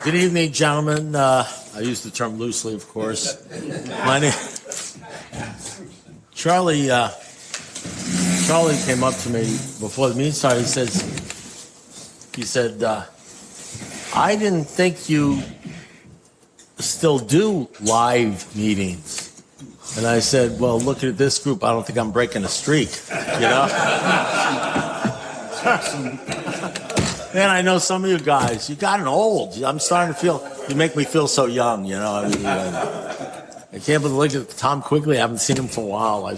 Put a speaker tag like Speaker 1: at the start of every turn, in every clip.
Speaker 1: Good evening, gentlemen. I use the term loosely, of course. My name, Charlie. Charlie came up to me before the meeting started. He said, I didn't think you still do live meetings. And I said, well, looking at this group, I don't think I'm breaking a streak, you know? Man, I know some of you guys, you've gotten old. I'm starting to feel, you make me feel so young, you know? I mean, I can't believe it. Tom Quigley, I haven't seen him for a while. I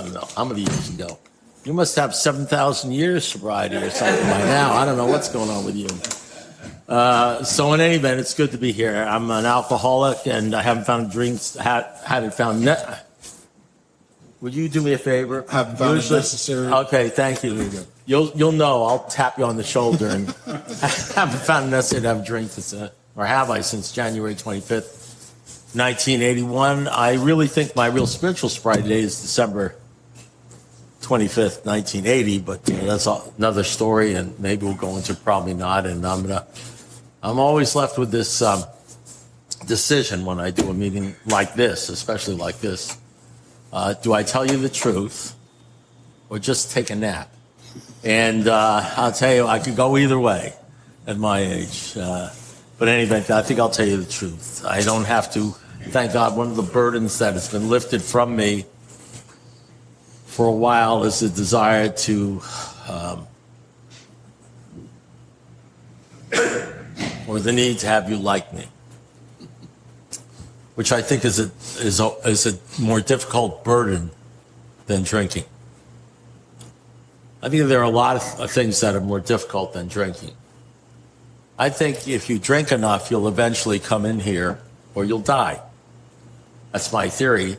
Speaker 1: don't know, how many years ago? You must have 7,000 years sobriety or something by now. I don't know what's going on with you. So in any event, it's good to be here. I'm an alcoholic and I haven't found drinks, haven't found Would you do me a favor?
Speaker 2: Haven't found it necessary.
Speaker 1: Okay, thank you. You'll know. I'll tap you on the shoulder and haven't found it necessary to have a drink or have I since January 25th, 1981. I really think my real spiritual sobriety day is December 25th, 1980, but that's another story, and maybe we'll go into it, probably not. And I'm always left with this decision when I do a meeting like this, especially like this. Do I tell you the truth or just take a nap? And I'll tell you, I could go either way at my age. But anyway, I think I'll tell you the truth. I don't have to, thank God, one of the burdens that has been lifted from me for a while is the desire to, or the need to have you like me, which I think is a more difficult burden than drinking. I think there are a lot of things that are more difficult than drinking. I think if you drink enough, you'll eventually come in here or you'll die. That's my theory.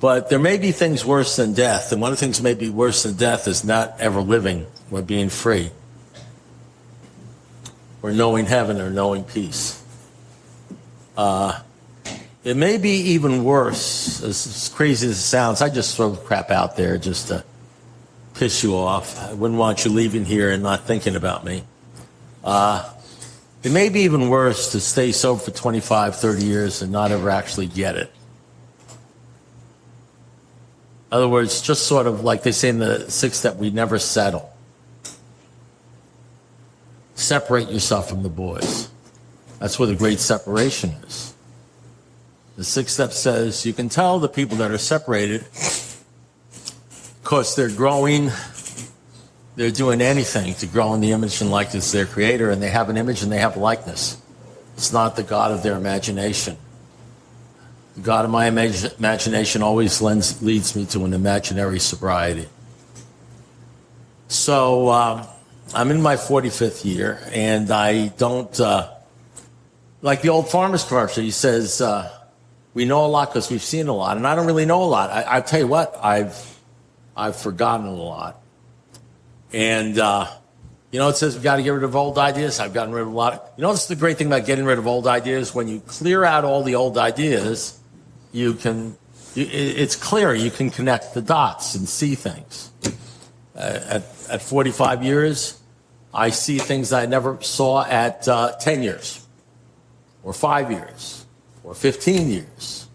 Speaker 1: But there may be things worse than death, and one of the things that may be worse than death is not ever living or being free or knowing heaven or knowing peace. It may be even worse, as crazy as it sounds. I just throw crap out there just to piss you off. I wouldn't want you leaving here and not thinking about me. It may be even worse to stay sober for 25, 30 years and not ever actually get it. In other words, just sort of like they say in the sixth step, we never settle. Separate yourself from the boys. That's where the great separation is. The sixth step says you can tell the people that are separated because they're growing, they're doing anything to grow in the image and likeness of their creator, and they have an image and they have likeness. It's not the God of their imagination. The God of my imagination always leads me to an imaginary sobriety. So I'm in my 45th year, and I don't, like the old farmer's commercial, he says, we know a lot because we've seen a lot, and I don't really know a lot. I tell you what, I've forgotten a lot. And, it says we've got to get rid of old ideas. I've gotten rid of a lot. It's the great thing about getting rid of old ideas. When you clear out all the old ideas, it's clear. You can connect the dots and see things. At 45 years, I see things I never saw at 10 years, or 5 years, or 15 years,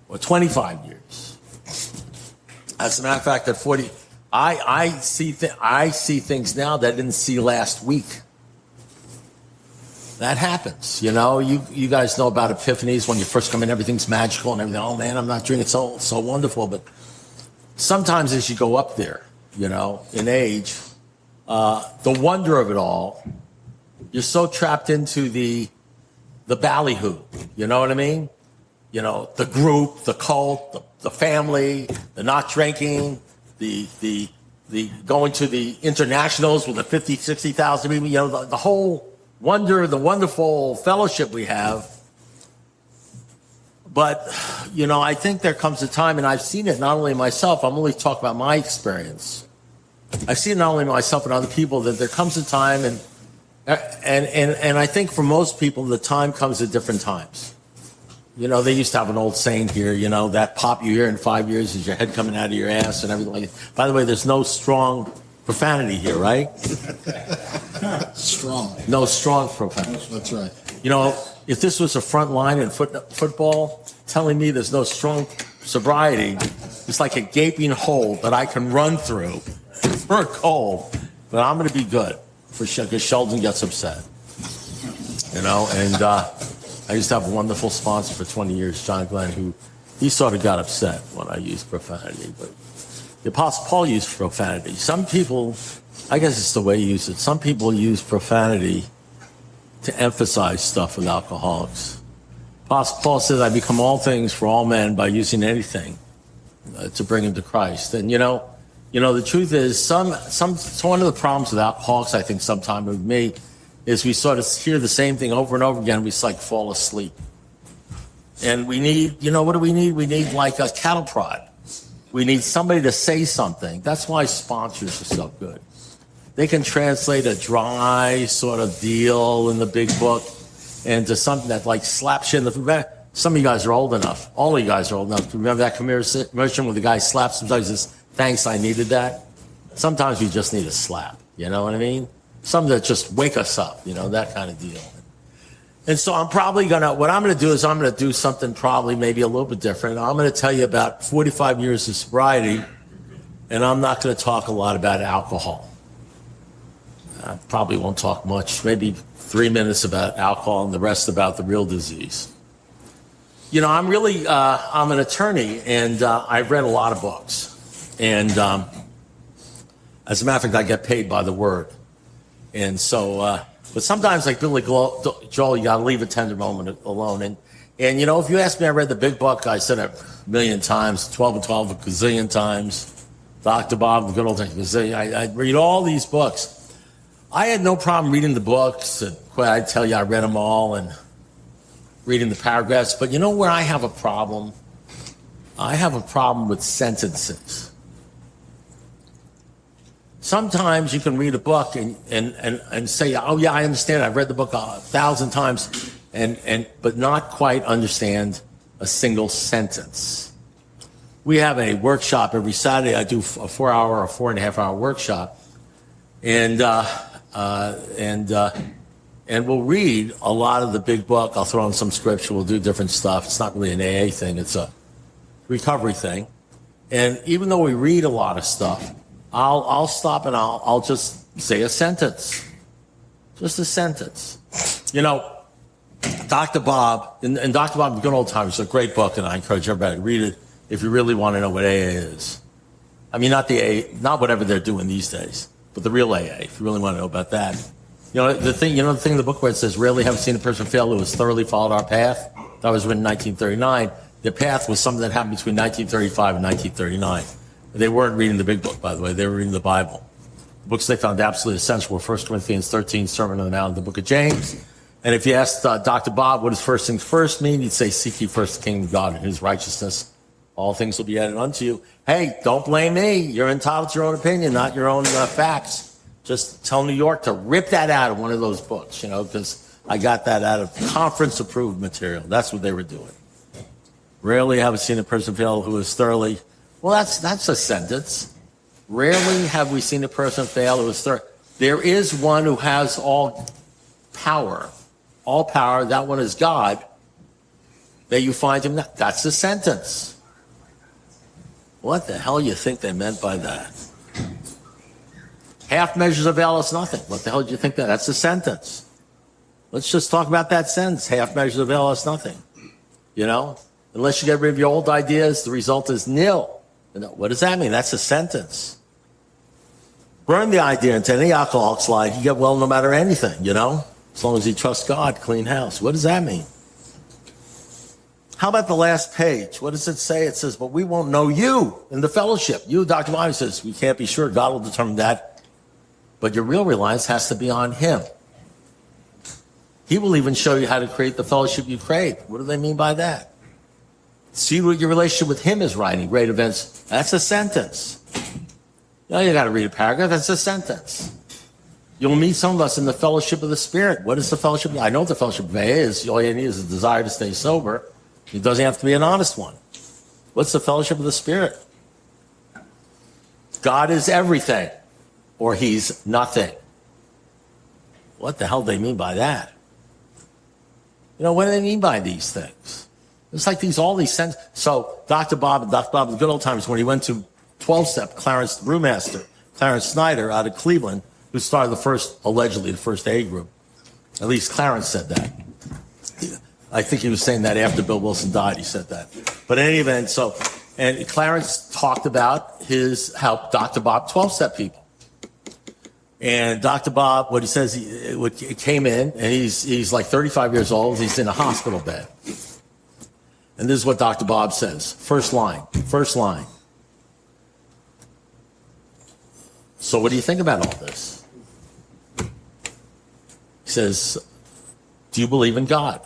Speaker 1: or 25 years. As a matter of fact, at 40, I see things now that I didn't see last week. That happens, You guys know about epiphanies. When you first come in, everything's magical and everything. Oh man, I'm not doing it so wonderful. But sometimes as you go up there, in age, the wonder of it all, you're so trapped into the ballyhoo. You know what I mean? The group, the cult, the family, the not drinking, the going to the internationals with the 50, 60,000 people, the whole wonder, the wonderful fellowship we have. But, I think there comes a time, and I've seen it not only myself, I'm only talking about my experience. I've seen it not only myself and other people, that there comes a time, and I think for most people, the time comes at different times. They used to have an old saying here, that pop you hear in 5 years is your head coming out of your ass and everything like that. By the way, there's no strong profanity here, right?
Speaker 2: Strong.
Speaker 1: No strong profanity.
Speaker 2: That's right.
Speaker 1: You know, if this was a front line in football, telling me there's no strong sobriety, it's like a gaping hole that I can run through for a goal. But I'm going to be good for sure because Sheldon gets upset. You know, and I used to have a wonderful sponsor for 20 years, John Glenn, who he sort of got upset when I used profanity. But the Apostle Paul used profanity. Some people, I guess it's the way he used it, some people use profanity to emphasize stuff with alcoholics. Apostle Paul says, I become all things for all men by using anything to bring them to Christ. And, you know, the truth is, one of the problems with alcoholics, I think, sometime with me, is we sort of hear the same thing over and over again. We just like fall asleep. And we need, what do we need? We need like a cattle prod. We need somebody to say something. That's why sponsors are so good. They can translate a dry sort of deal in the big book into something that like slaps you in the... Some of you guys are old enough. All of you guys are old enough to remember that commercial where the guy slaps sometimes says, thanks, I needed that. Sometimes we just need a slap. You know what I mean? Something that just wake us up, that kind of deal. And so what I'm going to do is I'm going to do something probably maybe a little bit different. I'm going to tell you about 45 years of sobriety, and I'm not going to talk a lot about alcohol. I probably won't talk much, maybe 3 minutes about alcohol and the rest about the real disease. I'm an attorney, and I've read a lot of books. And as a matter of fact, I get paid by the word. And so, but sometimes like Billy Joel, you got to leave a tender moment alone. And if you ask me, I read the big book, I said it a million times, 12 and 12 a gazillion times, Dr. Bob, the good old gazillion. I read all these books. I had no problem reading the books. I tell you, I read them all and reading the paragraphs. But you know where I have a problem? I have a problem with sentences. Sometimes you can read a book and say, oh yeah, I understand. I've read the book 1,000 times, but not quite understand a single sentence. We have a workshop every Saturday. I do a 4-hour or 4.5-hour workshop, and we'll read a lot of the big book. I'll throw in some scripture. We'll do different stuff. It's not really an AA thing. It's a recovery thing. And even though we read a lot of stuff, I'll stop and I'll just say a sentence. Just a sentence. Dr. Bob, and Dr. Bob, The Good Old Times, is a great book, and I encourage everybody to read it if you really want to know what AA is. I mean, not whatever they're doing these days, but the real AA, if you really want to know about that. The thing in the book where it says, rarely have we seen a person fail who has thoroughly followed our path. That was written in 1939. The path was something that happened between 1935 and 1939. They weren't reading the big book, by the way. They were reading the Bible. The books they found absolutely essential were 1 Corinthians 13, Sermon on the Mount, and the book of James. And if you asked Dr. Bob what does first things first mean, he'd say, seek ye first the kingdom of God and his righteousness. All things will be added unto you. Hey, don't blame me. You're entitled to your own opinion, not your own facts. Just tell New York to rip that out of one of those books, because I got that out of conference-approved material. That's what they were doing. Rarely have I seen a person fail who is thoroughly... Well, that's a sentence. Rarely have we seen a person fail who is thoroughly... There is one who has all power. All power, that one is God. That you find him... That's a sentence. What the hell do you think they meant by that? Half measures avail us nothing. What the hell do you think that? That's a sentence. Let's just talk about that sentence. Half measures avail us nothing. Unless you get rid of your old ideas, the result is nil. What does that mean? That's a sentence. Burn the idea into any alcoholic's life. You get well no matter anything, as long as you trust God, clean house. What does that mean? How about the last page? What does it say? It says, but we won't know you in the fellowship. You, Dr. Wiley, says, we can't be sure. God will determine that. But your real reliance has to be on him. He will even show you how to create the fellowship you crave. What do they mean by that? See what your relationship with him is writing. Great events. That's a sentence. You got to read a paragraph. That's a sentence. You'll meet some of us in the fellowship of the Spirit. What is the fellowship? I know what the fellowship of AA is. All you need is a desire to stay sober. It doesn't have to be an honest one. What's the fellowship of the Spirit? God is everything, or he's nothing. what the hell do they mean by that? You know, what do they mean by these things? It's like all these sense. So Dr. Bob, the good old times when he went to 12-step, Clarence, the brewmaster, Clarence Snyder out of Cleveland, who started allegedly the first AA group. At least Clarence said that. I think he was saying that after Bill Wilson died, he said that. But in any event, and Clarence talked about how Dr. Bob 12-step people. And Dr. Bob, what he says, he came in, and he's like 35 years old. He's in a hospital bed. And this is what Dr. Bob says. First line. So what do you think about all this? He says, do you believe in God?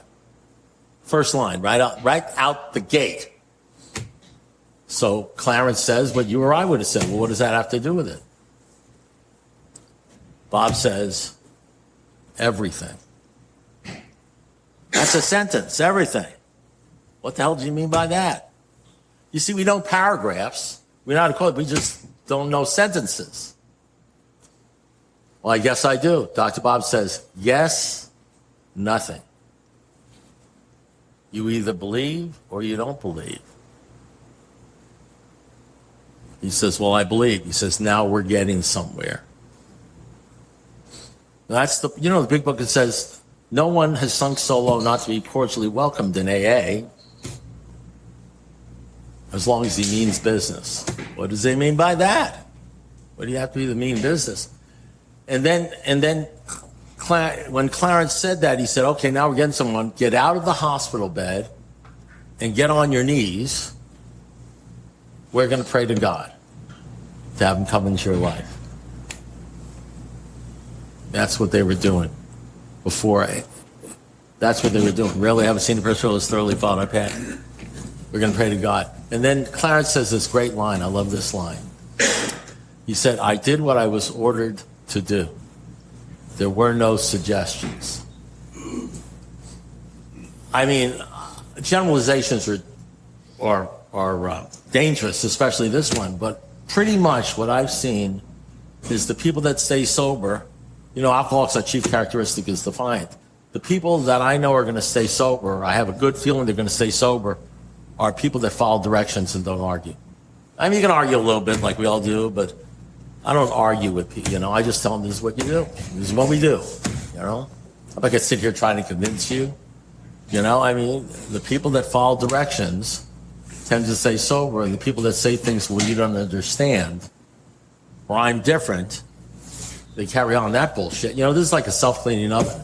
Speaker 1: First line, right out the gate. So Clarence says what you or I would have said. Well, what does that have to do with it? Bob says, everything. That's a sentence, everything. What the hell do you mean by that? You see, we know paragraphs. We just don't know sentences. Well, I guess I do. Dr. Bob says, yes, nothing. You either believe or you don't believe. He says, well, I believe. He says, now we're getting somewhere. That's the big book that says, no one has sunk so low not to be cordially welcomed in AA, as long as he means business. What does he mean by that? What do you have to be to mean business? And then when Clarence said that, he said, okay, now we're getting someone, get out of the hospital bed and get on your knees. We're going to pray to God to have him come into your life. That's what they were doing before. That's what they were doing. Rarely haven't seen a person who has thoroughly followed our path. We're going to pray to God. And then Clarence says this great line. I love this line. He said, I did what I was ordered to do. There were no suggestions. I mean, generalizations are dangerous, especially this one. But pretty much what I've seen is the people that stay sober. Alcoholics, our chief characteristic is defiant. The people that I know are going to stay sober, I have a good feeling they're going to stay sober, are people that follow directions and don't argue. I mean, you can argue a little bit like we all do, but I don't argue with people. I just tell them this is what you do. This is what we do. I'm not going to sit here trying to convince you. I mean, the people that follow directions tend to stay sober, and the people that say things well, you don't understand, or I'm different, they carry on that bullshit. This is like a self-cleaning oven.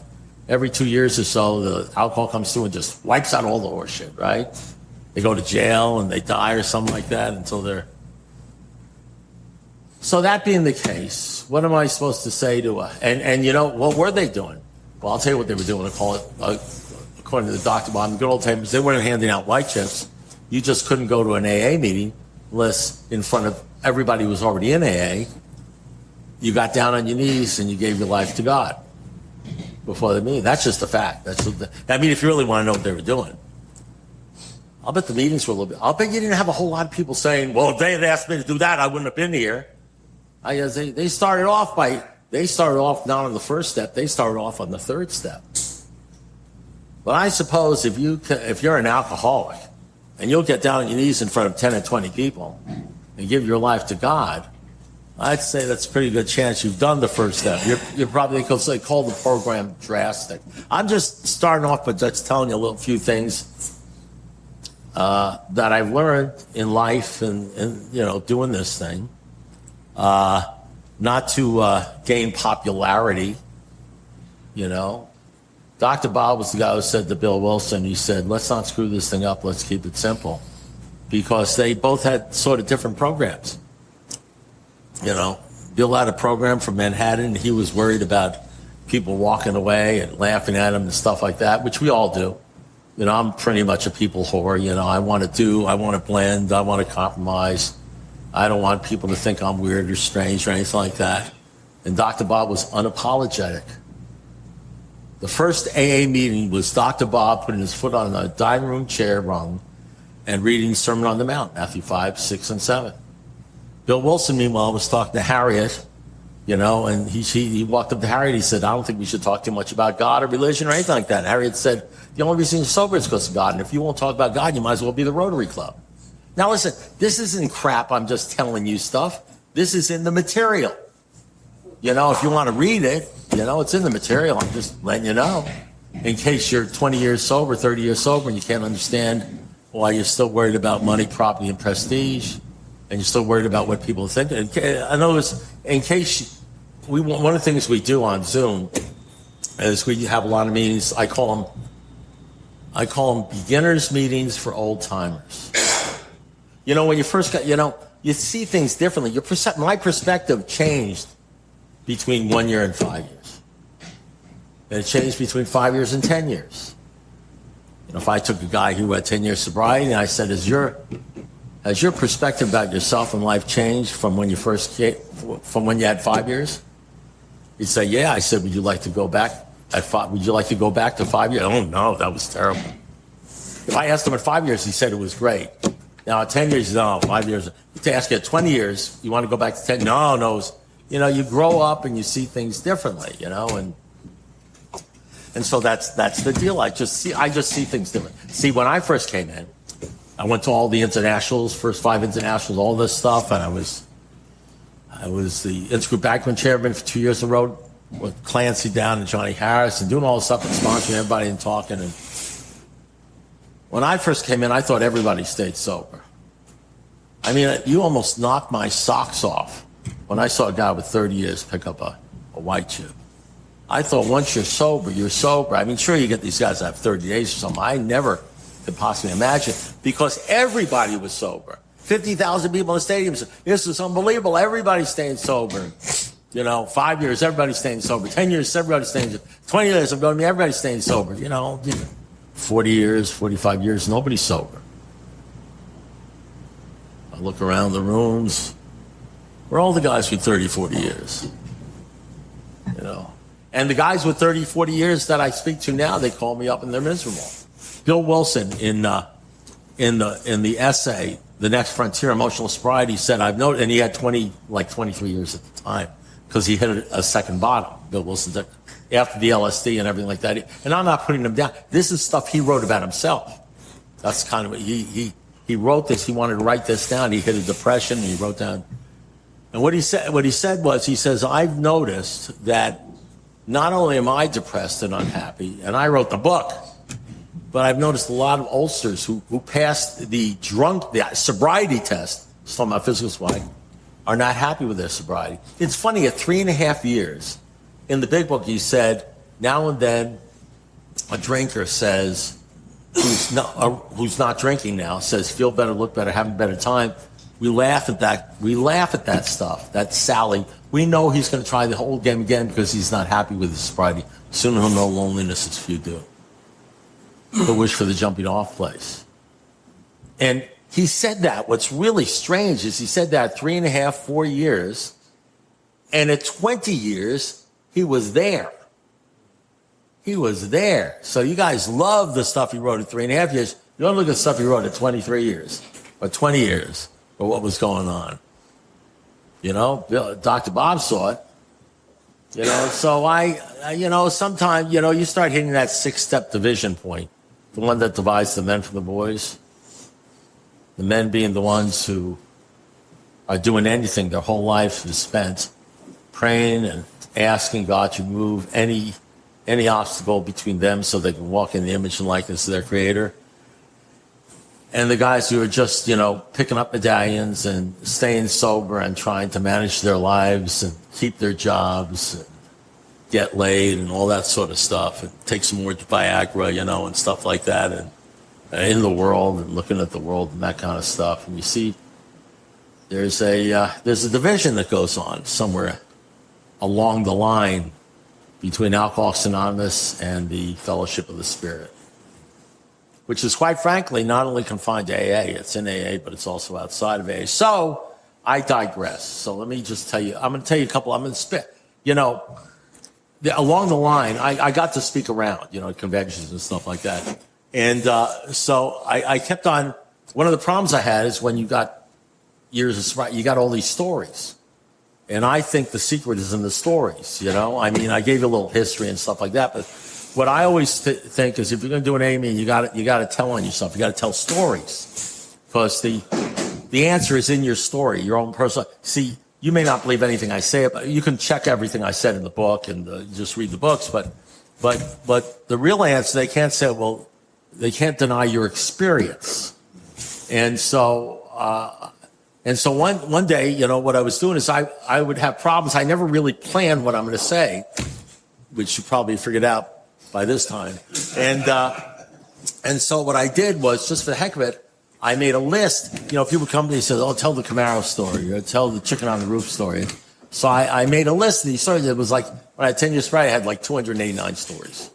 Speaker 1: Every 2 years or so, the alcohol comes through and just wipes out all the horse shit, right? They go to jail and they die or something like that until they're... So that being the case, what am I supposed to say to what were they doing? Well, I'll tell you what they were doing. I call it, according to the Dr. Bob, in the good old times, they weren't handing out white chips. You just couldn't go to an AA meeting unless in front of everybody who was already in AA, you got down on your knees and you gave your life to God before the meeting. That's just a fact. If you really want to know what they were doing. I'll bet the meetings were a little bit... I'll bet you didn't have a whole lot of people saying, well, if they had asked me to do that, I wouldn't have been here. They started off not on the first step, they started off on the third step. But I suppose if you're an alcoholic and you'll get down on your knees in front of 10 or 20 people and give your life to God, I'd say that's a pretty good chance you've done the first step. You're probably call the program drastic. I'm just starting off by just telling you a few things that I've learned in life and doing this thing. Not to gain popularity, Dr. Bob was the guy who said to Bill Wilson, he said, let's not screw this thing up, let's keep it simple. Because they both had sort of different programs. Bill had a program from Manhattan, and he was worried about people walking away and laughing at him and stuff like that, which we all do. I'm pretty much a people whore. I want to blend, I want to compromise. I don't want people to think I'm weird or strange or anything like that. And Dr. Bob was unapologetic. The first AA meeting was Dr. Bob putting his foot on a dining room chair rung and reading Sermon on the Mount, Matthew 5, 6, and 7. Bill Wilson, meanwhile, was talking to Harriet And he walked up to Harriet. He said, I don't think we should talk too much about God or religion or anything like that. And Harriet said, the only reason you're sober is because of God. And if you won't talk about God, you might as well be the Rotary Club. Now listen, this isn't crap. I'm just telling you stuff. This is in the material. If you want to read it, it's in the material. I'm just letting you know. In case you're 20 years sober, 30 years sober, and you can't understand why you're still worried about money, property, and prestige, and you're still worried about what people think. I know in case one of the things we do on Zoom is we have a lot of meetings. I call them beginners meetings for old timers. When you first got, you see things differently. My perspective changed between 1 year and 5 years. And it changed between 5 years and 10 years. If I took a guy who had 10 years sobriety and I said, has your perspective about yourself and life changed from when you from when you had 5 years? He'd say, yeah. I said, would you like to go back to 5 years? Oh, no, that was terrible. If I asked him at 5 years, he said it was great. Now, at 10 years, no, 5 years. To ask you at 20 years, you want to go back to 10? No. You grow up and you see things differently, and so that's the deal. I just see things different. See, when I first came in, I went to all the internationals, first 5 internationals, all this stuff, and I was the Intergroup Banquet chairman for 2 years in a row with Clancy Down and Johnny Harris and doing all this stuff and sponsoring everybody and talking. And when I first came in, I thought everybody stayed sober. I mean, you almost knocked my socks off when I saw a guy with 30 years pick up a white chip. I thought once you're sober, you're sober. I mean, sure, you get these guys that have 30 days or something. I never could possibly imagine because everybody was sober. 50,000 people in the stadium said, this is unbelievable. Everybody's staying sober. 5 years, everybody's staying sober. 10 years, everybody's staying sober. 20 years, everybody's staying sober. 40 years, 45 years, nobody's sober. I look around the rooms. We're all the guys with 30, 40 years. And the guys with 30, 40 years that I speak to now, they call me up and they're miserable. Bill Wilson in the essay, The Next Frontier, Emotional Sobriety, said, I've noticed, and he had 23 years at the time, because he hit a second bottom, Bill Wilson did, after the LSD and everything like that. And I'm not putting him down. This is stuff he wrote about himself. That's kind of what he wrote this. He wanted to write this down. He hit a depression and he wrote down. And what he said was, he says, I've noticed that not only am I depressed and unhappy, and I wrote the book, but I've noticed a lot of oldsters who passed the sobriety test, from my physical sobriety, are not happy with their sobriety. It's funny, at 3.5 years, in the big book, he said, now and then a drinker says, who's not drinking now, says, feel better, look better, have a better time. We laugh at that. We laugh at that stuff. That's Sally. We know he's going to try the whole game again because he's not happy with his sobriety. Soon he'll know loneliness as few do. The wish for the jumping off place. And he said that. What's really strange is he said that 3.5, 4 years, and at 20 years, he was there. He was there. So you guys love the stuff he wrote at 3.5 years. You don't look at the stuff he wrote at 23 years or 20 years. Or what was going on. Dr. Bob saw it. So sometimes, you start hitting that 6-step division point, the one that divides the men from the boys. The men being the ones who are doing anything their whole life is spent praying and asking God to remove any obstacle between them so they can walk in the image and likeness of their Creator. And the guys who are just, picking up medallions and staying sober and trying to manage their lives and keep their jobs and get laid and all that sort of stuff and take some more Viagra, and stuff like that and in the world and looking at the world and that kind of stuff. And you see there's a division that goes on somewhere along the line between Alcoholics Anonymous and the Fellowship of the Spirit, which is quite frankly not only confined to AA, it's in AA, but it's also outside of AA. So I digress. So let me just tell you, I'm going to tell you a couple, I'm going to spit. Along the line, I got to speak around, at conventions and stuff like that. And so I kept on, one of the problems I had is when you got years of sobriety, you got all these stories. And I think the secret is in the stories, you know? I mean, I gave you a little history and stuff like that, but what I always think is if you're going to do an Amy, you got to tell on yourself. You got to tell stories, because the answer is in your story, your own personal. See, you may not believe anything I say, but you can check everything I said in the book and just read the books. But the real answer, they can't say, well, they can't deny your experience. And so one day, you know, what I was doing is I would have problems. I never really planned what I'm going to say, which you probably figured out by this time. And so what I did was, just for the heck of it, I made a list. You know, people come to me and say, oh, tell the Camaro story or tell the chicken on the roof story. So I made a list of these stories. It was like, when I had 10 years straight, I had like 289 stories.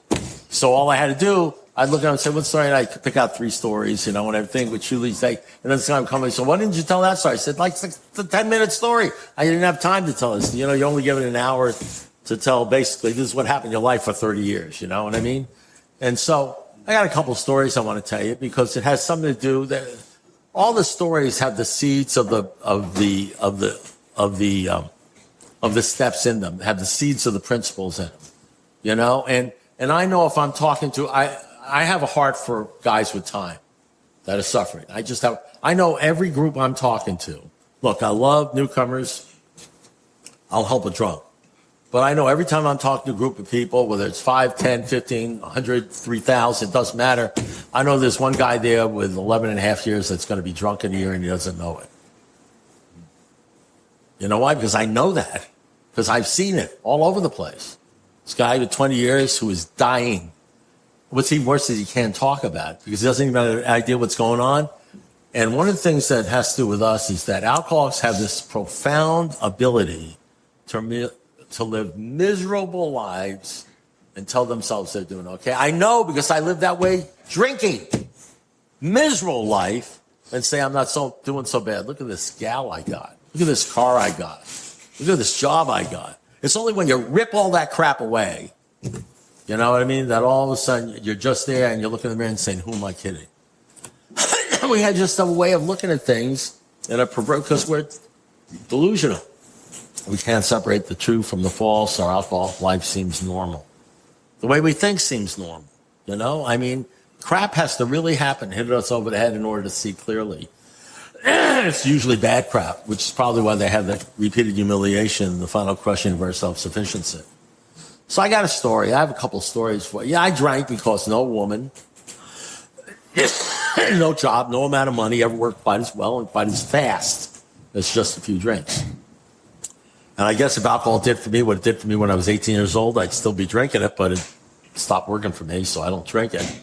Speaker 1: So all I had to do, I'd look at them and say, what story? And I could pick out 3 stories, you know, and everything, which usually say, and then someone come and say, why didn't you tell that story? I said, like, it's a 10-minute story. I didn't have time to tell this. You know, you're only given an hour to tell, basically, this is what happened in your life for 30 years, you know what I mean? And so I got a couple of stories I want to tell you, because it has something to do that all the stories have the seeds of the steps in them, have the seeds of the principles in them, you know? And I know if I'm talking to, I have a heart for guys with time that are suffering. I know every group I'm talking to. Look, I love newcomers. I'll help a drunk. But I know every time I'm talking to a group of people, whether it's 5, 10, 15, 100, 3,000, it doesn't matter. I know there's one guy there with 11 and a half years that's going to be drunk in a year and he doesn't know it. You know why? Because I know that. Because I've seen it all over the place. This guy with 20 years who is dying. What's even worse is he can't talk about it because he doesn't even have an idea what's going on. And one of the things that has to do with us is that alcoholics have this profound ability to live miserable lives and tell themselves they're doing okay. I know because I live that way drinking. Miserable life and say I'm not doing so bad. Look at this gal I got. Look at this car I got. Look at this job I got. It's only when you rip all that crap away, you know what I mean, that all of a sudden you're just there and you're looking in the mirror and saying, who am I kidding? We had just a way of looking at things in a perverse, because we're delusional. We can't separate the true from the false. Our alcohol life seems normal. The way we think seems normal, you know? I mean, crap has to really happen, hit us over the head in order to see clearly. It's usually bad crap, which is probably why they have the repeated humiliation and the final crushing of our self-sufficiency. So I got a story. I have a couple stories for you. Yeah, I drank because no woman, no job, no amount of money ever worked quite as well and quite as fast as just a few drinks. And I guess if alcohol did for me what it did for me when I was 18 years old, I'd still be drinking it, but it stopped working for me, so I don't drink it.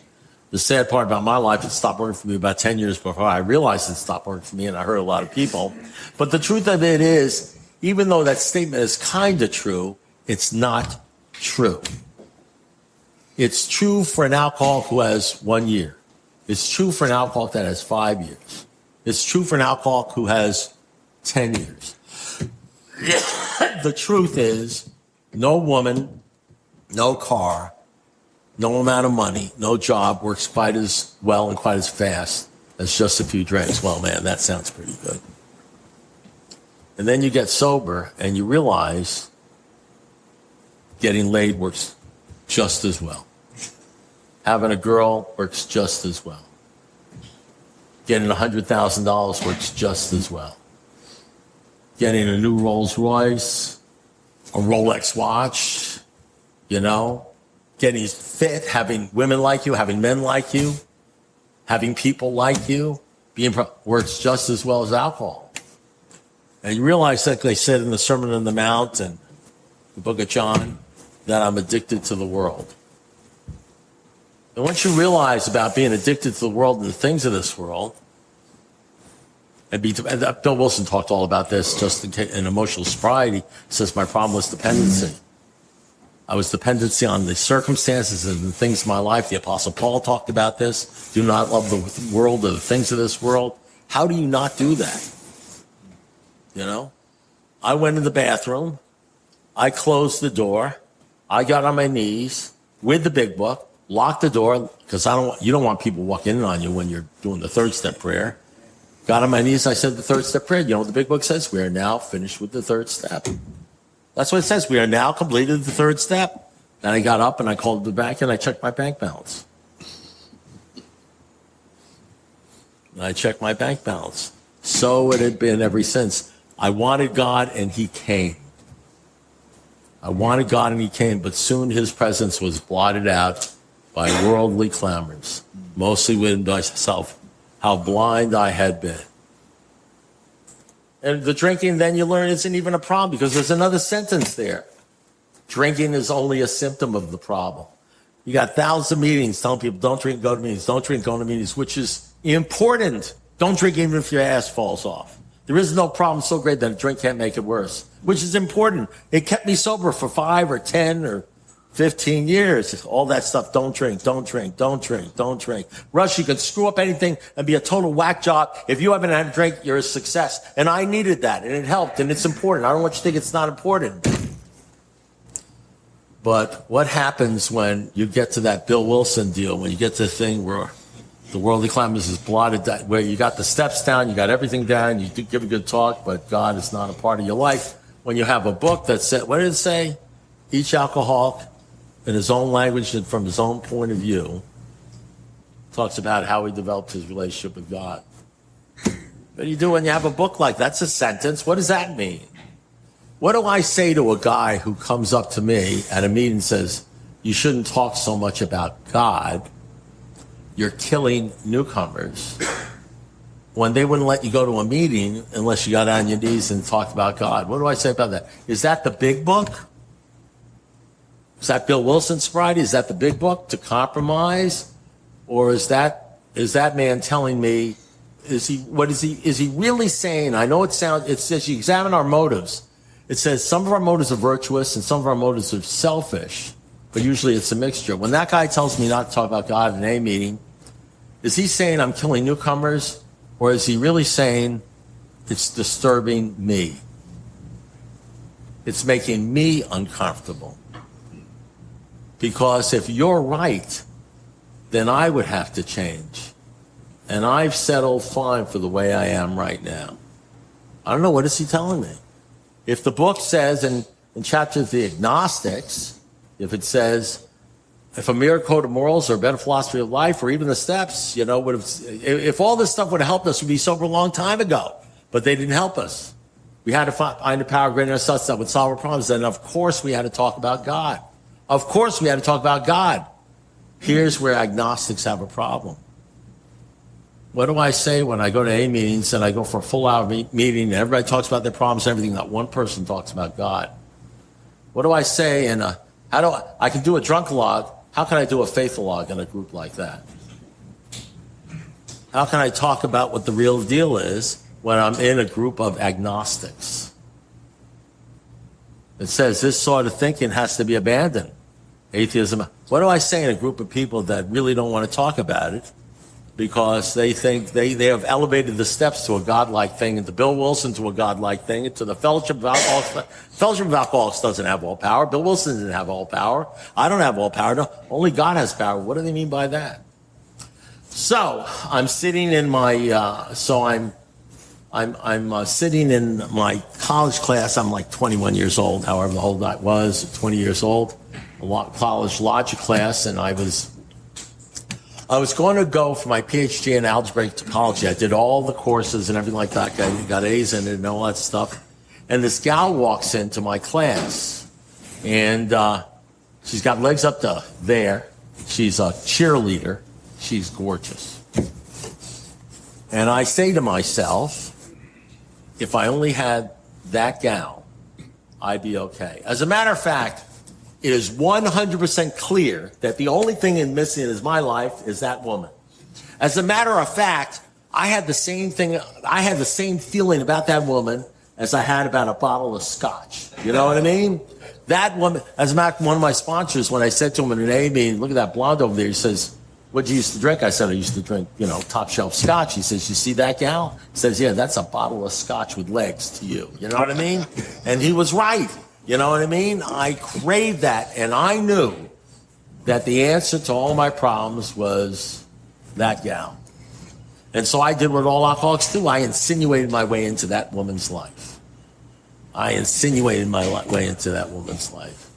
Speaker 1: The sad part about my life, it stopped working for me about 10 years before I realized it stopped working for me, and I hurt a lot of people. But the truth of it is, even though that statement is kind of true, it's not true. It's true for an alcoholic who has 1 year. It's true for an alcoholic that has 5 years. It's true for an alcoholic who has 10 years. The truth is, no woman, no car, no amount of money, no job works quite as well and quite as fast as just a few drinks. Well, man, that sounds pretty good. And then you get sober and you realize getting laid works just as well. Having a girl works just as well. Getting $100,000 works just as well. Getting a new Rolls Royce, a Rolex watch, you know, getting fit, having women like you, having men like you, having people like you, works just as well as alcohol. And you realize that they said in the Sermon on the Mount and the book of John that I'm addicted to the world. And once you realize about being addicted to the world and the things of this world, and Bill Wilson talked all about this just in Emotional Sobriety. He says, my problem was dependency. I was dependency on the circumstances and the things of my life. The Apostle Paul talked about this. Do not love the world or the things of this world. How do you not do that? You know? I went in the bathroom. I closed the door. I got on my knees with the big book, locked the door, because you don't want people walking in on you when you're doing the third step prayer. Got on my knees. I said the third step prayer. You know what the big book says? We are now finished with the third step. That's what it says. We are now completed the third step. Then I got up and I called the bank and I checked my bank balance. And I checked my bank balance. So it had been ever since. I wanted God and he came. I wanted God and he came, but soon his presence was blotted out by worldly clamors, mostly within myself, how blind I had been. And the drinking, then you learn, isn't even a problem because there's another sentence there. Drinking is only a symptom of the problem. You got thousands of meetings telling people, don't drink, go to meetings, don't drink, go to meetings, which is important. Don't drink even if your ass falls off. There is no problem so great that a drink can't make it worse, which is important. It kept me sober for 5 or 10 or 15 years. All that stuff, don't drink, don't drink, don't drink, don't drink. Rush, you can screw up anything and be a total whack job. If you haven't had a drink, you're a success. And I needed that, and it helped, and it's important. I don't want you to think it's not important. But what happens when you get to that Bill Wilson deal, when you get to the thing where the worldly clamors is blotted, where you got the steps down, you got everything down, you do give a good talk, but God is not a part of your life. When you have a book that said, what did it say? Each alcoholic in his own language and from his own point of view talks about how he developed his relationship with God. What do you do when you have a book like that? That's a sentence. What does that mean? What do I say to a guy who comes up to me at a meeting and says, you shouldn't talk so much about God, you're killing newcomers, when they wouldn't let you go to a meeting unless you got on your knees and talked about God? What do I say about that? Is that the big book? Is that Bill Wilson's sobriety? Is that the big book to compromise? Or is that man telling me, is he really saying, I know it says you examine our motives. It says some of our motives are virtuous and some of our motives are selfish, but usually it's a mixture. When that guy tells me not to talk about God in a meeting, is he saying I'm killing newcomers, or is he really saying it's disturbing me? It's making me uncomfortable. Because if you're right, then I would have to change. And I've settled fine for the way I am right now. I don't know, what is he telling me? If the book says in chapter of the agnostics, if it says, if a mere code of morals or a better philosophy of life or even the steps, if all this stuff would have helped us, we'd be sober a long time ago. But they didn't help us. We had to find a power greater than ourselves that would solve our problems. And of course we had to talk about God. Of course we had to talk about God. Here's where agnostics have a problem. What do I say when I go to A meetings and I go for a full hour meeting and everybody talks about their problems and everything, not one person talks about God? What do I say I can do a drunk-a-log, how can I do a faith-a-log in a group like that? How can I talk about what the real deal is when I'm in a group of agnostics? It says this sort of thinking has to be abandoned. Atheism. What do I say in a group of people that really don't want to talk about it because they think they have elevated the steps to a godlike thing, and to Bill Wilson to a godlike thing, and to the Fellowship of Alcoholics? Fellowship of Alcoholics doesn't have all power. Bill Wilson didn't have all power. I don't have all power. No, only God has power. What do they mean by that? So I'm sitting in my I'm sitting in my college class. I'm like 21 years old, however old I was, 20 years old, a college logic class, and I was going to go for my PhD in algebraic topology. I did all the courses and everything like that. Got A's in it and all that stuff. And this gal walks into my class, and she's got legs up to there. She's a cheerleader. She's gorgeous. And I say to myself, if I only had that gal, I'd be okay. As a matter of fact, it is 100% clear that the only thing missing in my life is that woman. As a matter of fact, I had the same feeling about that woman as I had about a bottle of scotch. You know what I mean? That woman, as a matter of fact, one of my sponsors, when I said to him in an A meeting, look at that blonde over there, he says, what'd you used to drink? I said, I used to drink, top shelf scotch. He says, you see that gal? He says, yeah, that's a bottle of scotch with legs to you. You know what I mean? And he was right. You know what I mean? I craved that, and I knew that the answer to all my problems was that gal. And so I did what all alcoholics do. I insinuated my way into that woman's life. I insinuated my way into that woman's life.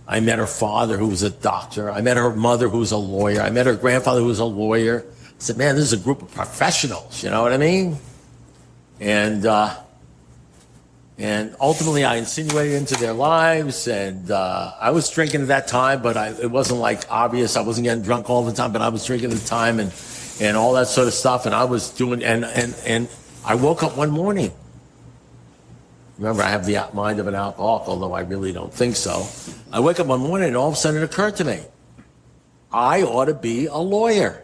Speaker 1: I met her father, who was a doctor. I met her mother, who was a lawyer. I met her grandfather, who was a lawyer. I said, man, this is a group of professionals, you know what I mean? And ultimately, I insinuated into their lives, and I was drinking at that time, but it wasn't like obvious. I wasn't getting drunk all the time, but I was drinking at the time and all that sort of stuff, and I was doing, and I woke up one morning. Remember, I have the mind of an alcoholic, although I really don't think so. I wake up one morning, and all of a sudden it occurred to me, I ought to be a lawyer.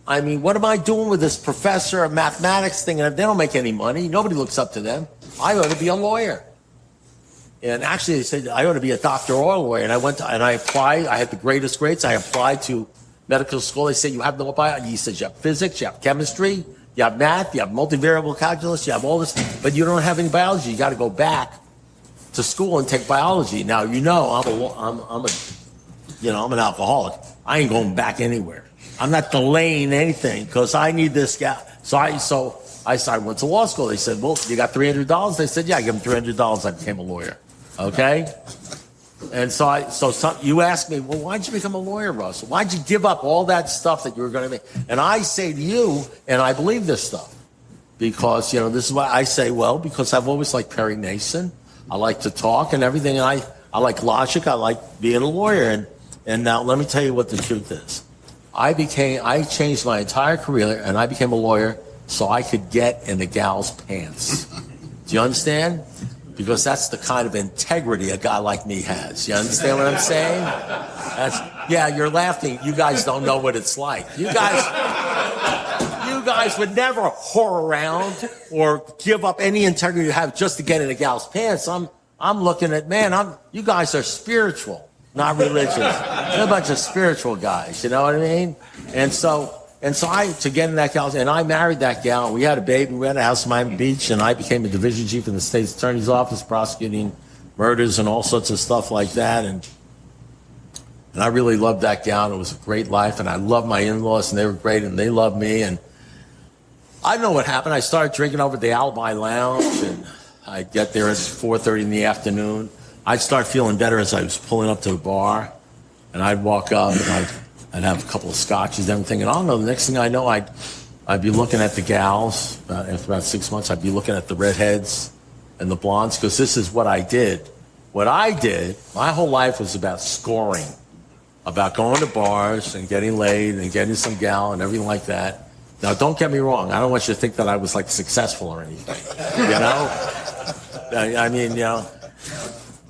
Speaker 1: I mean, what am I doing with this professor of mathematics thing? And they don't make any money. Nobody looks up to them. I ought to be a lawyer. And actually, they said I ought to be a doctor or a lawyer. And I went to, and I applied. I had the greatest grades. I applied to medical school. They said, you have no biology. He says, you have physics, you have chemistry, you have math, you have multivariable calculus, you have all this, but you don't have any biology. You got to go back to school and take biology. Now, I'm an alcoholic. I ain't going back anywhere. I'm not delaying anything because I need this guy. So I went to law school. They said, well, you got $300? They said, yeah, I give them $300. I became a lawyer. Okay? And you asked me, well, why'd you become a lawyer, Russell? Why'd you give up all that stuff that you were going to make? And I say to you, and I believe this stuff, because, this is why I say, well, because I've always liked Perry Mason. I like to talk and everything. And I like logic. I like being a lawyer. And now let me tell you what the truth is. I changed my entire career and I became a lawyer so I could get in the gal's pants. Do you understand? Because that's the kind of integrity a guy like me has. You understand what I'm saying? Yeah, you're laughing. You guys don't know what it's like. You guys would never whore around or give up any integrity you have just to get in a gal's pants. I'm looking at, you guys are spiritual, not religious. You're a bunch of spiritual guys, you know what I mean? And so to get in that gal, and I married that gal. We had a baby. We had a house in Miami Beach, and I became a division chief in the state's attorney's office, prosecuting murders and all sorts of stuff like that. And I really loved that gal. And it was a great life, and I loved my in-laws, and they were great, and they loved me. And I know what happened. I started drinking over at the Alibi Lounge, and I'd get there at 4:30 in the afternoon. I'd start feeling better as I was pulling up to the bar, and I'd walk up, and I'd have a couple of scotches and everything. And I don't know, the next thing I know, I'd be looking at the gals. After about 6 months, I'd be looking at the redheads and the blondes, because this is what I did. What I did, my whole life was about scoring, about going to bars and getting laid and getting some gal and everything like that. Now, don't get me wrong. I don't want you to think that I was like successful or anything, I mean,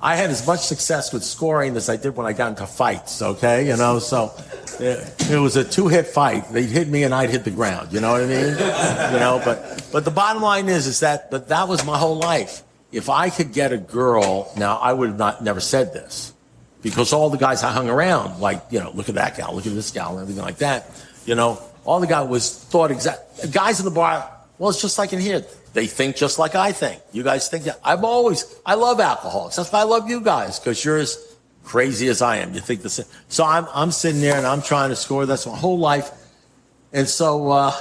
Speaker 1: I had as much success with scoring as I did when I got into fights, okay? So it was a two-hit fight. They'd hit me and I'd hit the ground, you know what I mean? But the bottom line is that was my whole life. If I could get a girl, now I would have never said this, because all the guys I hung around, like, look at that gal, look at this gal, and everything like that, all the guys guys in the bar, well, it's just like in here. They think just like I think. You guys think that. I love alcoholics. That's why I love you guys, because you're as crazy as I am. You think the same. So I'm sitting there and I'm trying to score. That's my whole life. And so,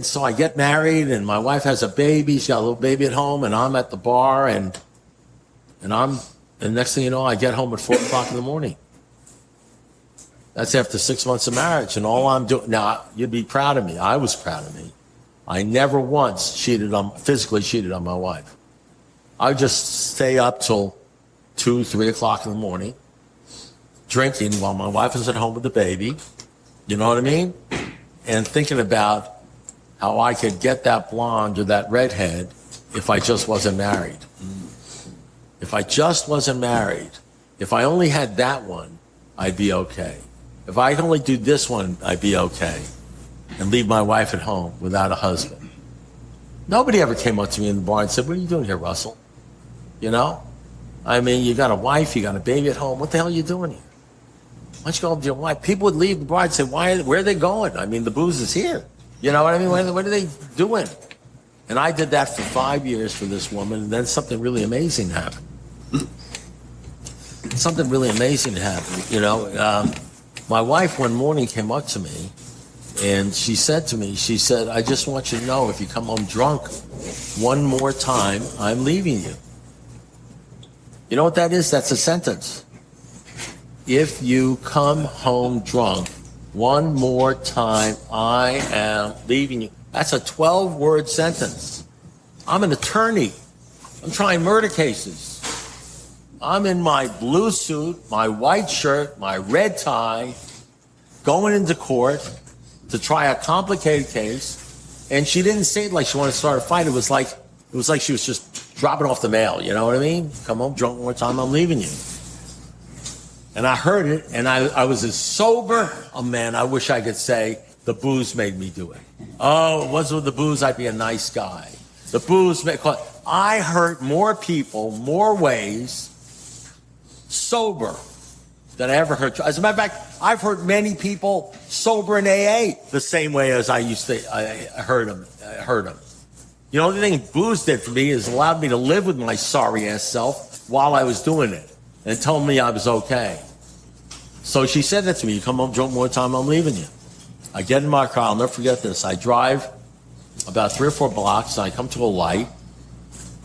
Speaker 1: so I get married and my wife has a baby. She got a little baby at home and I'm at the bar and next thing you know, I get home at 4:00 in the morning. That's after 6 months of marriage. And all I'm doing, now you'd be proud of me. I was proud of me. I never once physically cheated on my wife. I would just stay up till 2, 3 o'clock in the morning, drinking while my wife was at home with the baby. You know what I mean? And thinking about how I could get that blonde or that redhead if I just wasn't married. If I just wasn't married, if I only had that one, I'd be okay. If I could only do this one, I'd be okay. And leave my wife at home without a husband. Nobody ever came up to me in the bar and said, what are you doing here, Russell? I mean, you got a wife, you got a baby at home. What the hell are you doing here? Why don't you go home to your wife? People would leave the bar and say, where are they going? I mean, the booze is here. You know what I mean? What are they doing? And I did that for 5 years for this woman, and then something really amazing happened. Something really amazing happened. My wife one morning came up to me, And she said to me, she said, I just want you to know if you come home drunk one more time, I'm leaving you. You know what that is? That's a sentence. If you come home drunk one more time, I am leaving you. That's a 12-word sentence. I'm an attorney. I'm trying murder cases. I'm in my blue suit, my white shirt, my red tie, going into court to try a complicated case. And she didn't say it like she wanted to start a fight. It was like she was just dropping off the mail. You know what I mean? Come home drunk one more time, I'm leaving you. And I heard it, and I was as sober a man. I wish I could say the booze made me do it. Oh, it wasn't with the booze, I'd be a nice guy. The booze made, I hurt more people, more ways, sober than I ever hurt. As a matter of fact, I've hurt many people sober in AA the same way as I hurt them. You know, the thing booze did for me is allowed me to live with my sorry ass self while I was doing it and told me I was okay. So she said that to me, you come home drunk more time, I'm leaving you. I get in my car, I'll never forget this. I drive about 3 or 4 blocks, and I come to a light,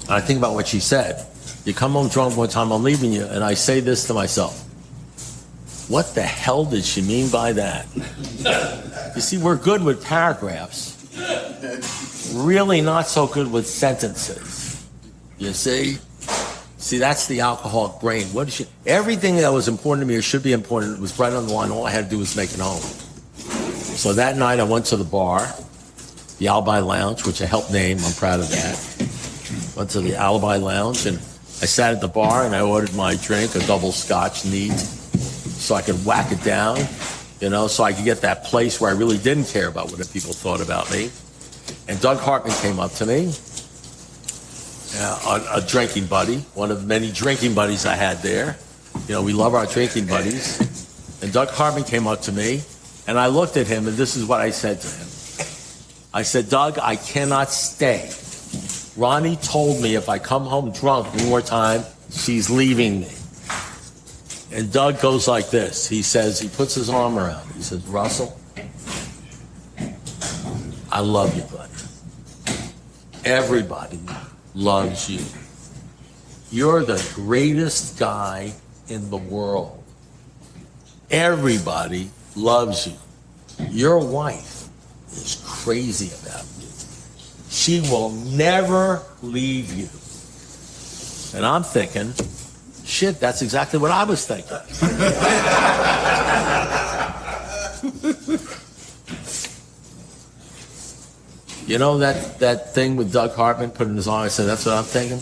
Speaker 1: and I think about what she said. You come home drunk one time, I'm leaving you, and I say this to myself. What the hell did she mean by that? You see, we're good with paragraphs. Really not so good with sentences. You see? See, that's the alcoholic brain. Everything that was important to me or should be important was right on the line. All I had to do was make it home. So that night I went to the bar, the Alibi Lounge, which I helped name. I'm proud of that. Went to the Alibi Lounge, and I sat at the bar, and I ordered my drink, a double scotch neat, so I could whack it down, you know, so I could get that place where I really didn't care about what the people thought about me. And Doug Hartman came up to me, a drinking buddy, one of many drinking buddies I had there. You know, we love our drinking buddies. And Doug Hartman came up to me, and I looked at him, and this is what I said to him. I said, Doug, I cannot stay. Ronnie told me if I come home drunk one more time, she's leaving me. And Doug goes like this. He says, he puts his arm around me. He says, Russell, I love you, buddy. Everybody loves you. You're the greatest guy in the world. Everybody loves you. Your wife is crazy about you. She will never leave you. And I'm thinking, shit, that's exactly what I was thinking. You know that thing with Doug Hartman putting his arm, I said, that's what I'm thinking?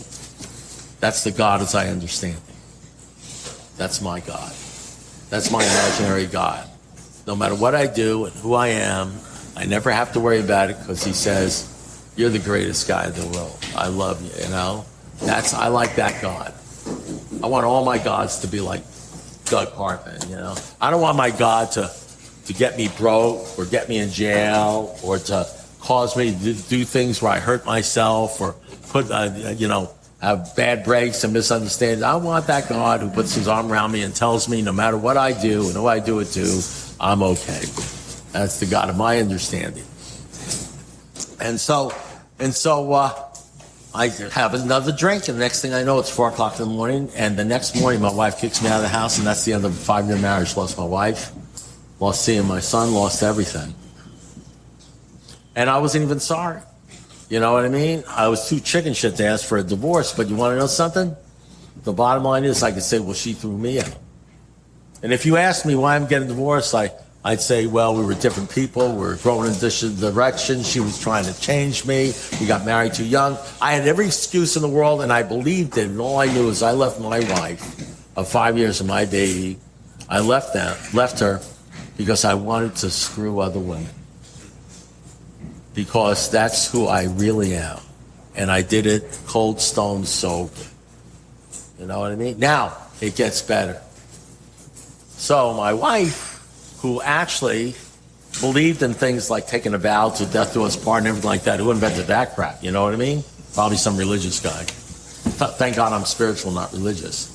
Speaker 1: That's the God as I understand him. That's my God. That's my imaginary God. No matter what I do and who I am, I never have to worry about it because he says, you're the greatest guy in the world. I love you, you know? I like that God. I want all my gods to be like Doug Hartman, you know? I don't want my God to get me broke or get me in jail or to cause me to do things where I hurt myself or put, have bad breaks and misunderstandings. I want that God who puts his arm around me and tells me no matter what I do and who I do it to, I'm okay. That's the God of my understanding. And so I have another drink, and the next thing I know, it's 4 o'clock in the morning, and the next morning my wife kicks me out of the house, and that's the end of a 5-year marriage. Lost my wife, lost seeing my son, lost everything. And I wasn't even sorry. You know what I mean? I was too chicken shit to ask for a divorce, but you want to know something? The bottom line is I could say, well, she threw me out. And if you ask me why I'm getting divorced, I'd say, well, we were different people. We were growing in different directions. She was trying to change me. We got married too young. I had every excuse in the world, and I believed it. And all I knew is I left my wife of 5 years of my baby. I left her because I wanted to screw other women. Because that's who I really am. And I did it cold stone sober. You know what I mean? Now, it gets better. So my wife, who actually believed in things like taking a vow to death do us part and everything like that, who invented that crap, you know what I mean? Probably some religious guy. Thank God I'm spiritual, not religious.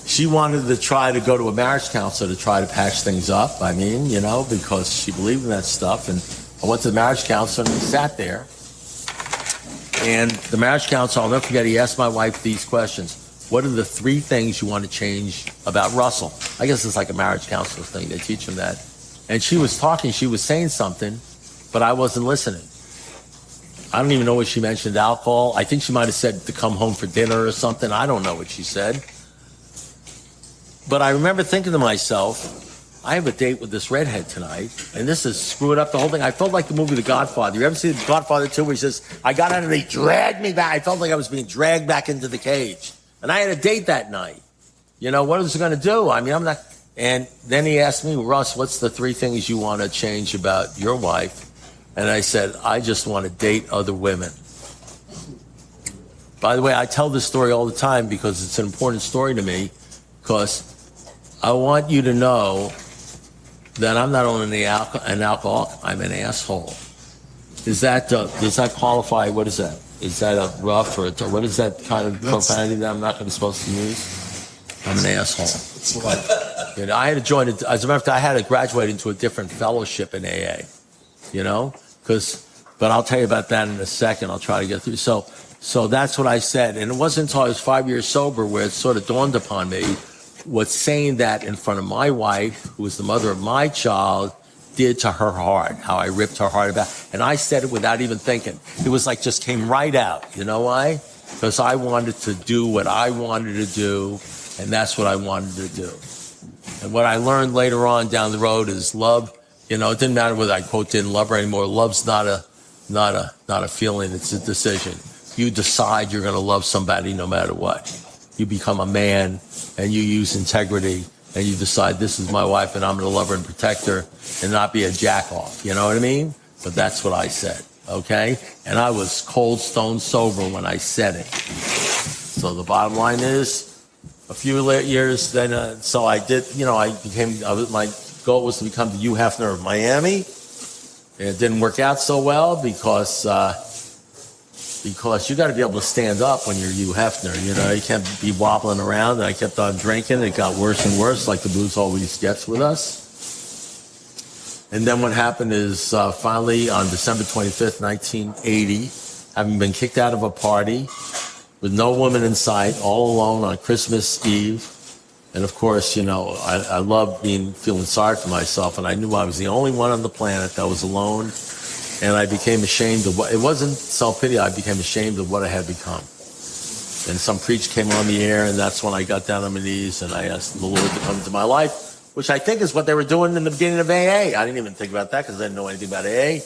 Speaker 1: she wanted to try to go to a marriage counselor to try to patch things up. I mean, because she believed in that stuff. And I went to the marriage counselor and we sat there. And the marriage counselor, I'll never forget, he asked my wife these questions. What are the 3 things you want to change about Russell? I guess it's like a marriage counselor thing. They teach him that. And she was talking, she was saying something, but I wasn't listening. I don't even know what she mentioned, alcohol. I think she might have said to come home for dinner or something. I don't know what she said. But I remember thinking to myself, I have a date with this redhead tonight, and this is screwing up the whole thing. I felt like the movie The Godfather. You ever see The Godfather 2 where he says, I got out and they dragged me back. I felt like I was being dragged back into the cage. And I had a date that night. What was it going to do? I mean, I'm not. And then he asked me, Russ, what's the 3 things you want to change about your wife? And I said, I just want to date other women. By the way, I tell this story all the time because it's an important story to me, because I want you to know that I'm not only an alcoholic, I'm an asshole. Does that qualify? What is that? Is that a rough or what is that kind of profanity that I'm not going to supposed to use? I'm an asshole. I had to join it. As a matter of fact, I had to graduate into a different fellowship in AA. But I'll tell you about that in a second. I'll try to get through. So that's what I said, and it wasn't until I was 5 years sober where it sort of dawned upon me what saying that in front of my wife, who was the mother of my child, did to her heart, how I ripped her heart about. And I said it without even thinking. It was like just came right out. You know why? Because I wanted to do what I wanted to do, and that's what I wanted to do. And what I learned later on down the road is love. It didn't matter whether I quote didn't love her anymore. Love's not a feeling, it's a decision. You decide you're going to love somebody no matter what. You become a man and you use integrity and you decide this is my wife and I'm going to love her and protect her and not be a jack off. You know what I mean? But that's what I said. Okay. And I was cold stone sober when I said it. So the bottom line is a few years then, so I did, my goal was to become the Hugh Hefner of Miami. And it didn't work out so well because you got to be able to stand up when you're Hugh Hefner. You can't be wobbling around. And I kept on drinking. It got worse and worse, like the booze always gets with us. And then what happened is finally on December 25th, 1980, having been kicked out of a party with no woman in sight, all alone on Christmas Eve. And of course, I love feeling sorry for myself. And I knew I was the only one on the planet that was alone. And I became ashamed of it wasn't self-pity, I became ashamed of what I had become. And some preacher came on the air, and that's when I got down on my knees and I asked the Lord to come into my life, which I think is what they were doing in the beginning of AA. I didn't even think about that because I didn't know anything about AA.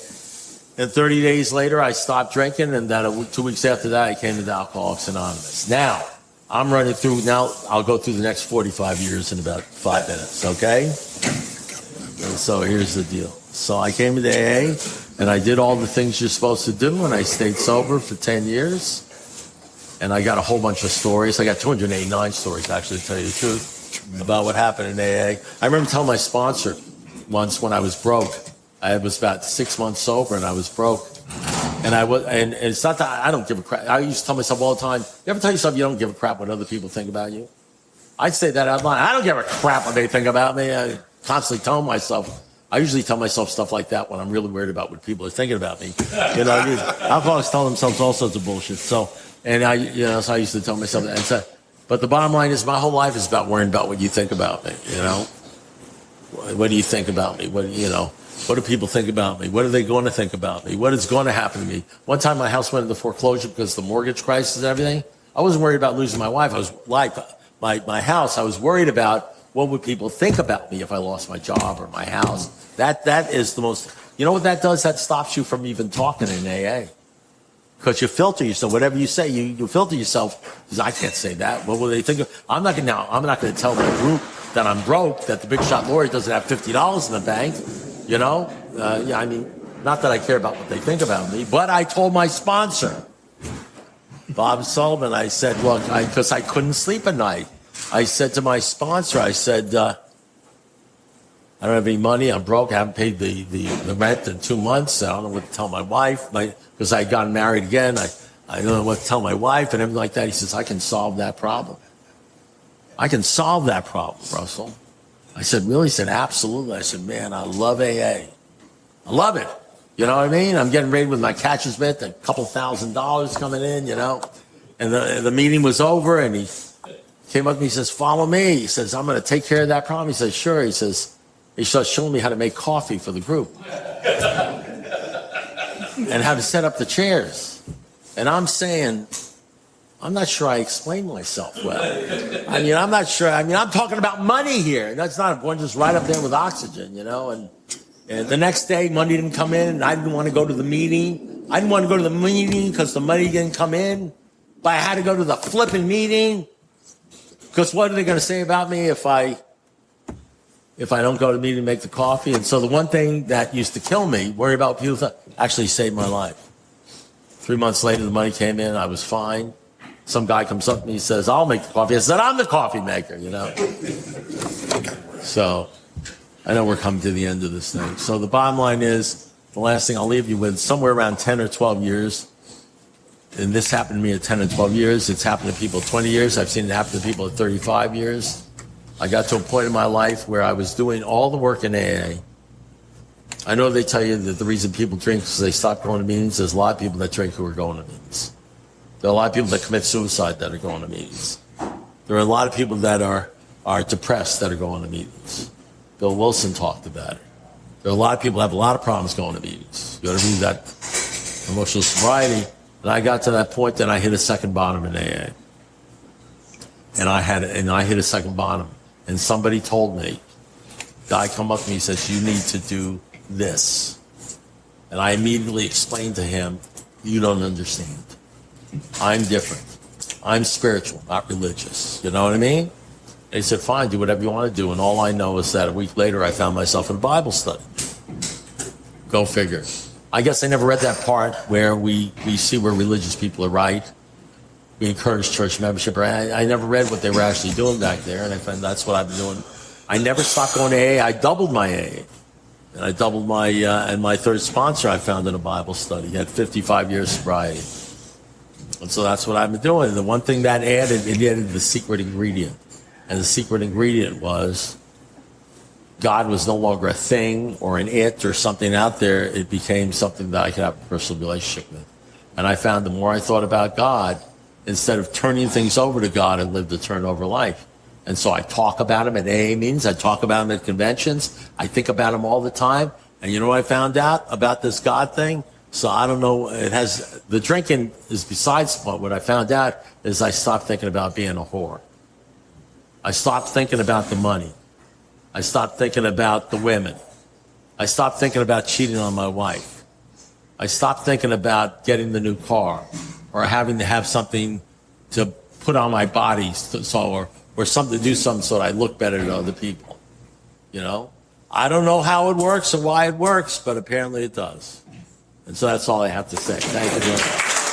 Speaker 1: And 30 days later, I stopped drinking, and then 2 weeks after that, I came into Alcoholics Anonymous. Now, I'm running through, I'll go through the next 45 years in about 5 minutes, okay? And so here's the deal. So I came into AA, and I did all the things you're supposed to do, and I stayed sober for 10 years. And I got a whole bunch of stories. I got 289 stories, actually, to tell you the truth, about what happened in AA. I remember telling my sponsor once when I was broke. I was about 6 months sober, and I was broke. And it's not that I don't give a crap. I used to tell myself all the time, you ever tell yourself you don't give a crap what other people think about you? I'd say that out loud. I don't give a crap what they think about me. I constantly tell myself. I usually tell myself stuff like that when I'm really worried about what people are thinking about me. Alcoholics tell themselves all sorts of bullshit. So I used to tell myself that. And so, but the bottom line is my whole life is about worrying about what you think about me. What do you think about me? What do people think about me? What are they going to think about me? What is going to happen to me? One time my house went into foreclosure because of the mortgage crisis and everything. I wasn't worried about losing my wife. I was like my house. I was worried about what would people think about me if I lost my job or my house. That is the most, what that does? That stops you from even talking in AA. Because you filter yourself. Whatever you say, you filter yourself. Because I can't say that. What will they think of? I'm not going to tell my group that I'm broke, that the big shot lawyer doesn't have $50 in the bank. Not that I care about what they think about me, but I told my sponsor, Bob Sullivan, I said, look, because I couldn't sleep at night. I said to my sponsor, I said, I don't have any money. I'm broke. I haven't paid the rent in 2 months. I don't know what to tell my wife because I had gotten married again. I don't know what to tell my wife and everything like that. He says, I can solve that problem. I can solve that problem, Russell. I said, really? He said, absolutely. I said, man, I love AA. I love it. You know what I mean? I'm getting ready with my catcher's mitt, a couple $1,000 coming in, And the meeting was over, and he came up to me, he says, follow me. He says, I'm going to take care of that problem. He says, sure. He starts showing me how to make coffee for the group and how to set up the chairs. And I'm saying, I'm not sure I explained myself well. I'm not sure. I'm talking about money here. That's not important, just right up there with oxygen, And the next day, money didn't come in, and I didn't want to go to the meeting. I didn't want to go to the meeting because the money didn't come in. But I had to go to the flipping meeting because what are they going to say about me if I don't go to the meeting and make the coffee? And so the one thing that used to kill me, worry about what people thought, actually saved my life. 3 months later, the money came in. I was fine. Some guy comes up to me and says, I'll make the coffee. I said, I'm the coffee maker, So I know we're coming to the end of this thing. So the bottom line is, the last thing I'll leave you with, somewhere around 10 or 12 years, and this happened to me at 10 and 12 years. It's happened to people at 20 years. I've seen it happen to people at 35 years. I got to a point in my life where I was doing all the work in AA. I know they tell you that the reason people drink is they stop going to meetings. There's a lot of people that drink who are going to meetings. There are a lot of people that commit suicide that are going to meetings. There are a lot of people that are depressed that are going to meetings. Bill Wilson talked about it. There are a lot of people that have a lot of problems going to meetings. You got to read that emotional sobriety. And I got to that point that I hit a second bottom in AA. And I hit a second bottom. And somebody told me, guy come up to me and says, you need to do this. And I immediately explained to him, you don't understand. I'm different. I'm spiritual, not religious. You know what I mean? And he said, fine, do whatever you want to do. And all I know is that a week later, I found myself in a Bible study. Go figure. I guess I never read that part where we see where religious people are right. We encourage church membership. I never read what they were actually doing back there, and I find that's what I've been doing. I never stopped going to AA. I doubled my AA. And I doubled and my third sponsor I found in a Bible study. He had 55 years sobriety. And so that's what I've been doing. And the one thing that it added the secret ingredient. And the secret ingredient was God was no longer a thing or an it or something out there. It became something that I could have a personal relationship with. And I found the more I thought about God, instead of turning things over to God, I lived a turnover life. And so I talk about him at AA meetings. I talk about him at conventions. I think about him all the time. And you know what I found out about this God thing? So I don't know. The drinking is besides the point. What I found out is I stopped thinking about being a whore. I stopped thinking about the money. I stopped thinking about the women. I stopped thinking about cheating on my wife. I stopped thinking about getting the new car or having to have something to put on my body or something to do something so that I look better to other people. I don't know how it works or why it works, but apparently it does. And so that's all I have to say. Thank you.